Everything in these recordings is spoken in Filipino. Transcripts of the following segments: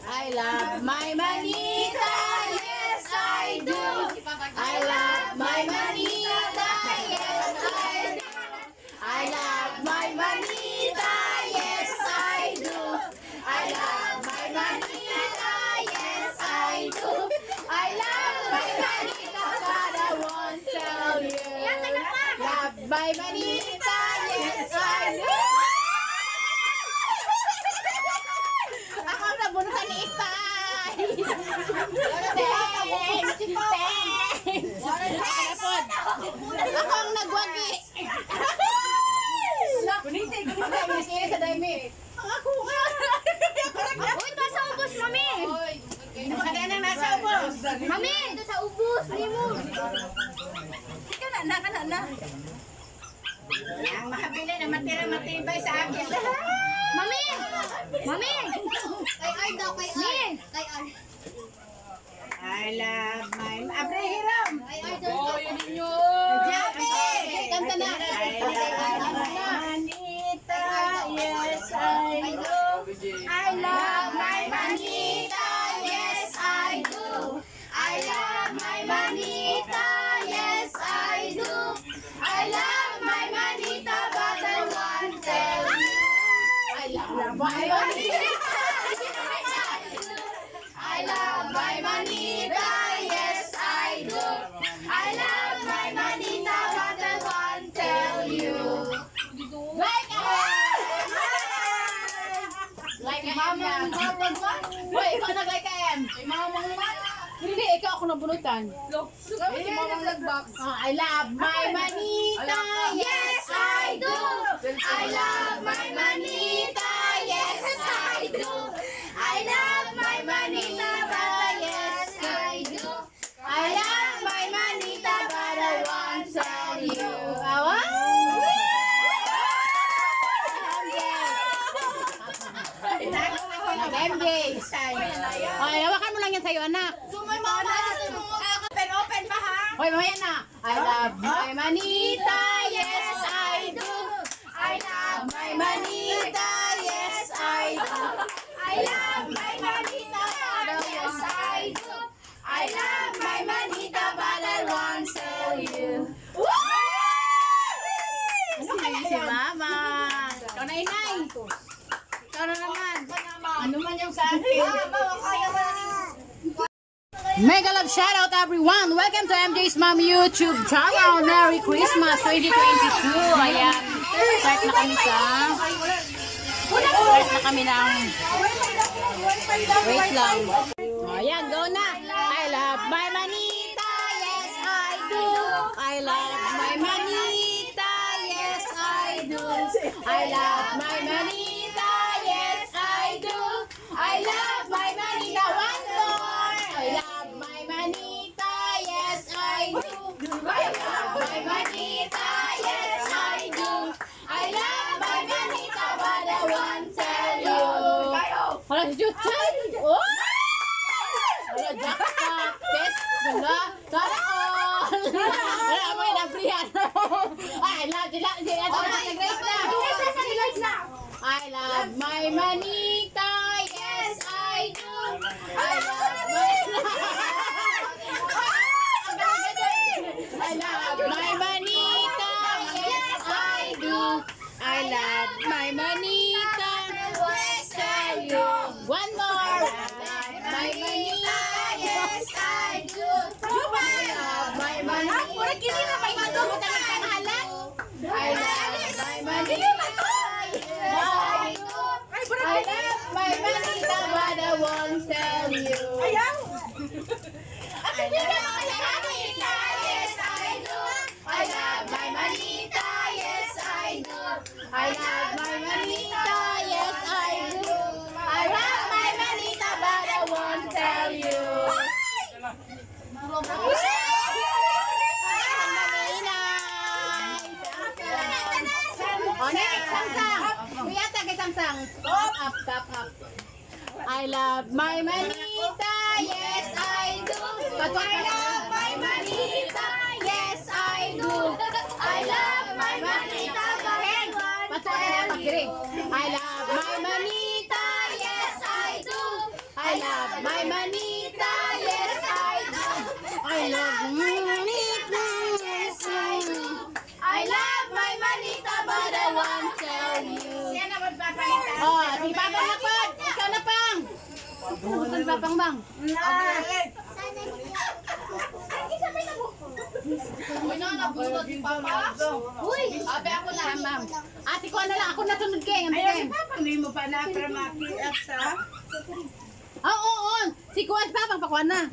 I love my manita, yes I do. I love my manita, yes I do. I love my manita, yes I do. I love my manita, yes I do. I love my manita, but I won't tell you. Love my manita, yes I do. Ako nabunutan ni Itay. Ako ang nagwagi. Kunintay sa dami. Ako nga. Uy, ito sa ubos, mami. Kaya nang nasa ubos. Mami, ito sa ubos. Limon. Kana. Ang makabili na matira-matibay sa akin. Mami! Mami! Kay Ar daw, kay Ar. Kay Ar. I love my... Abre, hiram! Kay Ar daw. Oh, yun ninyo! Jabe! Kanta na! I love my manita, yes I do. I love my manita, yes I do. I love my manita, yes I do. I love my manita, but I won't tell you. I love my manita. I love my manita, yes I do. I love my manita, but I won't tell you. Like Mama. Wait, ikaw nag-like M. Mama. Hindi, ikaw ako nabunutan. I love my manita, yes I do. I love my manita, yes I do. I love my manita, but yes I do. I love my manita, but I won't tell you. Nag-MJ. Okay, hawakan mo lang yan sa'yo, anak. Open pa ha? Hoy, mamaya na. I love my manita, yes I do. I love my manita, yes I do. I love my manita, yes I do. I love my manita, but I won't tell you. Ano kaya si Mama? Ikaw na, inay. Ikaw na naman. Ano man yung sa akin? Mega love shout out everyone. Welcome to MJ's Mom YouTube channel. Merry Christmas 2022. Ayan. Start na kami ng wait lang. Ayan, go na. I love my manita, yes I do. I love my manita, yes I do. I love my manita, yes I do. I love my manita. One more. I love my manita, yes I do. I love my manita, yes I do. I love my manita, but I won't tell you. Hala, Jutchan! Oh! Hala, jackpot! Test! Ganda! Sana all! Hala, ako yung nabrihan. I love I love my manita, yes I do. I love my manita, yes I do. I love my manita, yes I do. One more. My manita, yes I do. I love my manita. I love my manita. I love my manita, but I won't tell you. I love my manita, yes I do. I love my manita, yes I do. I love my manita, yes I do. I love my manita, but I won't tell you. I love my manita, yes I do. But I love my manita, yes I do. I love my manita, but I love my manita, yes I do. I love my manita, yes I do. I love manita, yes I do. I love my manita, but I won't tell you. Oh, si Papa na pa. Ikaw na pang. Si Papang bang. Uy, abe ako na, ma'am. Ate ko na lang, ako natunod kay. Ayaw si Papa, hindi mo pa na para makiat sa... Oo. Si Kuwan, Papang pakuan na.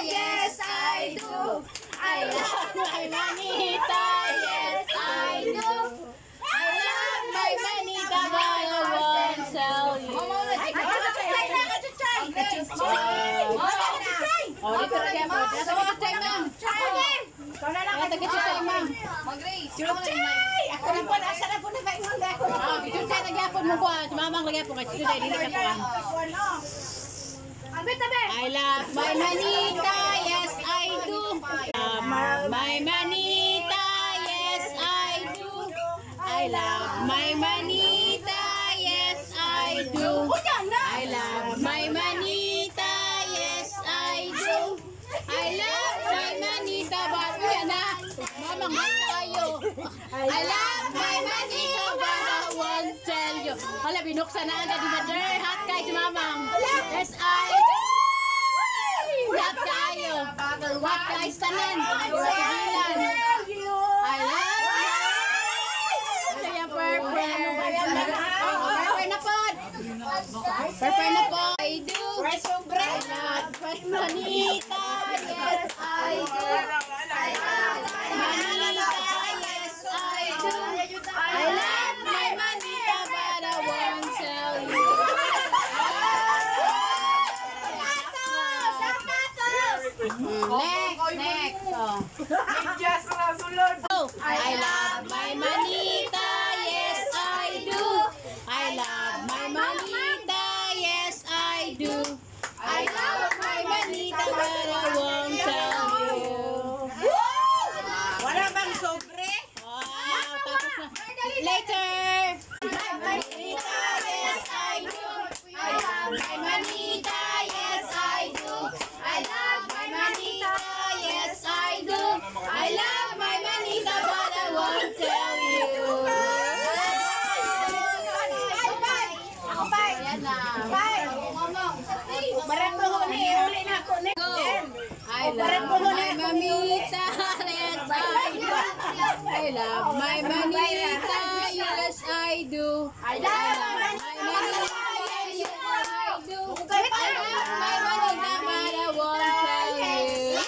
Yes, I do. I love my manita, yes I do. I love my manita, but I won't tell you. Oh, dito na kaya po. Dito na kaya, ma'am. Dito na kaya, ma'am. Ako na po, nasa na po na ba yung ako? Oh, dito na kaya po mo ko. Sumamang lagay po kasi dito dito ka po. I love my manita, yes I do. My manita, yes I do. I love my manita, yes I do. I love my manita, yes I do. I love my manita, but yan na. Mamang hot tayo. I love my manita, but I won't tell you. Hala, binuksan na agad. Di ba, der? Hot kay si Mamang. Yes, I do. Hot tayo. Hot kay tanan. Pigilan. I love you. Kaya purple. Purple na po. Purple na po. I do. I love my manita. Yes, I do. I love my manita. Yes, I do. I love my manita, but I won't tell you. Next. Oh. Just na sulod. I love my manita, yes I do. I love my manita, yes I do. I love my manita, but I won't tell you. Wala bang sobre? Wow, tapos na. Later. Manita, yes I do. I love my manita, yes I do. I love my manita, yes I do. I love my manita, but I won't tell you. Yan na. Barat mo huli na ako. Go. I love my manita, yes I do. I love my manita, yes I do. I love my manita, yes I do. I love my manita, but I won't tell you.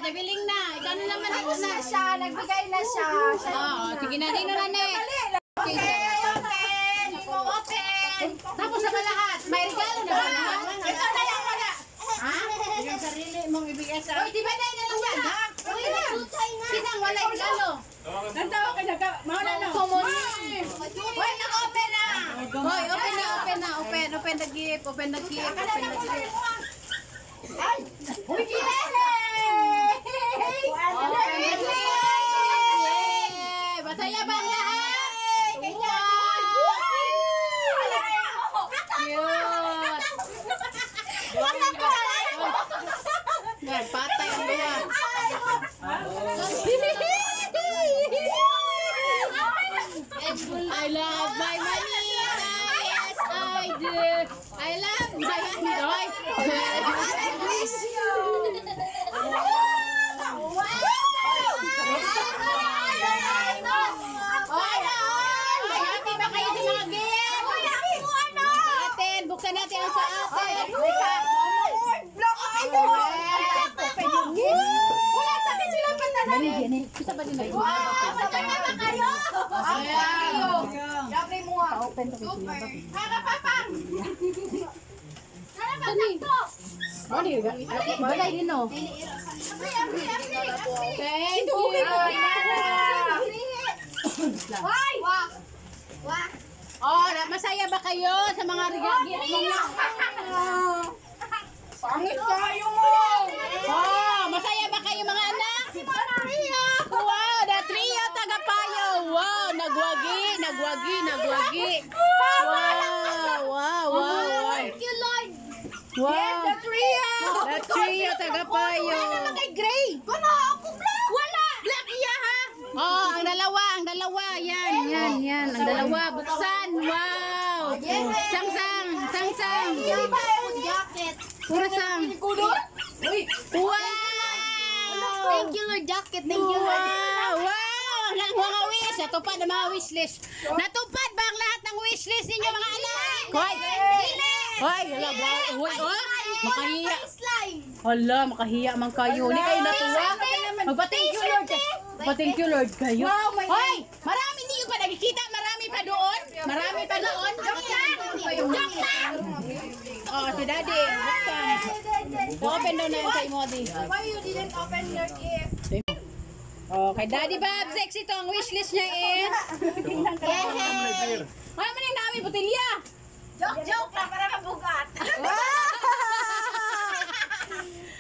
Jabiling na. Ikaw na naman ako na. Nagbigay na siya. Oo, sige na, dino na ne. Tapos na ba lahat? May regalo na ba lahat? Ito na lang wala. Ha? Yung sarili mong ibigay sa... Uy, di ba na lang yan, ha? Uy, Kisang wala regalo. Nantawa ka na ka. Mauna na. Uy, naka-open na. Uy, open the gift. Open the gift. Uy, kinala! Yay! Masaya ba ang lahat? Cute! Yan, patay ang buha. I love my manita, yes I do. I love my manita. Happy ba kayo sa mga gift? Atin, buksan natin ang sa atin. Wala sabi sila patanan. Isa ba din na yun? Patanan ba kayo? Dapat mo ha. Open to kayo. Mga papang! Sana magtakto! Ano yun? Balay din o. Thank you. Why? Oh, masaya ba kayo sa mga gift mo? Pangit kayo mo! Oh, masaya ba kayo mga anak? Wow, the trio tagapayo. Wow, nagwagi. nagwagi. Wow. Thank you, Lord. Wow. The trio, tagapayo. Kay Gray. Wala. Black iya ha. Oh, ang dalawa. Yan. Ang dalawa. Buksan. Wow. Sang. Jacket. Pura sang. Wow. Thank you, Lord. Jacket. Thank you, Lord. Wow. Ang mga wish. Natupad ang mga wishlist. Natupad ba ang lahat ng wishlist ninyo mga anak? Hoy, makahiya. Hala, makahiya man kayo. Hindi kayo natuwa. Magpa-thank you, Lord kayo. Hoy, marami hindi nyo pa nakikita. Marami pa doon. Oh, si Daddy. Open daw na yun sa Imodi. Why you didn't open your gift? Oh, kay Daddy Bob, sexy to. Ang wishlist niya is... Ano man yung dami, butilya? Joke lang para mabugat.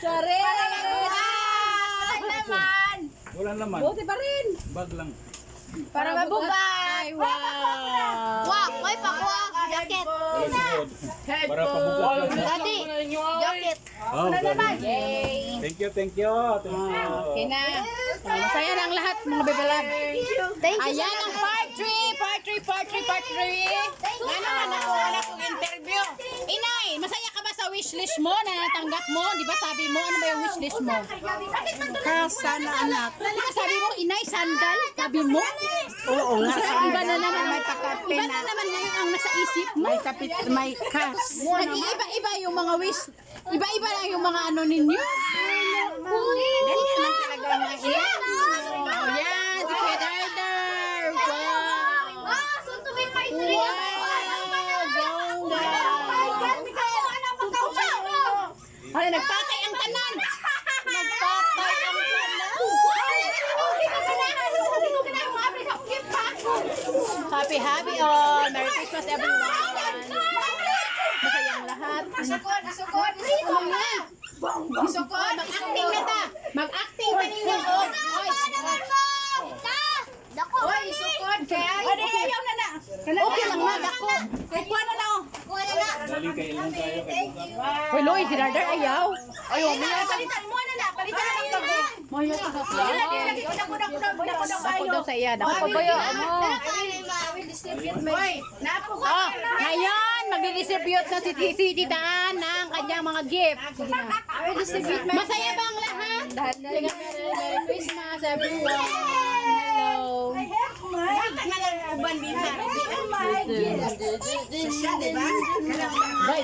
Sorry! Naman. Wala naman. Buti pa rin. Bag lang. Para mabugat. Ay, wow! Wow, may pakuha. Jacket. Wala sukod. Para pabugat lang. Daddy. Jacket. Oh, Yay! Thank you. Okay na. Masaya na ang lahat, mga bebalab. Thank you. Ayan ang part 3. Nga naman ako, wala kong interview. Inay, masaya ka ba sa wishlist mo na natanggap mo? Di ba sabi mo, ano ba yung wishlist mo? Sana anak. Sabi mo, inay, sandal? Sabi mo? Oo nga. Iba na naman May pakapin Iba na naman ngayon ang nasa isip mo. May kapit, may kas. Nag-iiba-iba yung mga wish. Iba-iba lang yung mga ano ninyo. Ganyan naman talaga ang mga ilan. Oh, yan, si Kuya Dardar. Wow. Ah, soon to be my Wow. dream. Ano, nagpatay ang tanan. Happy all. Merry Christmas everyone. Masayang lahat. Isukod. Mag-acting na ta. Mag-acting na ninyo. Oy, isukod. Kaya ayaw na na. Okay lang na. Dako. Kuha na na. Galing kay ilang tayo kay bugat. Hoy, Loy, si Dardar ayaw. Ayaw mo na. Palitan mo na na. Palitan na yung bago. Mayo ka sa Dako daw sa iya. Dako pa Bayo. bayo. Oy, napo ko. Oh, ngayon, mag-distribute na si Titaan ng kanyang mga gift. Sige na. Masaya ba ang lahat? Merry Christmas, everyone. Hello. Uban din na. Bye.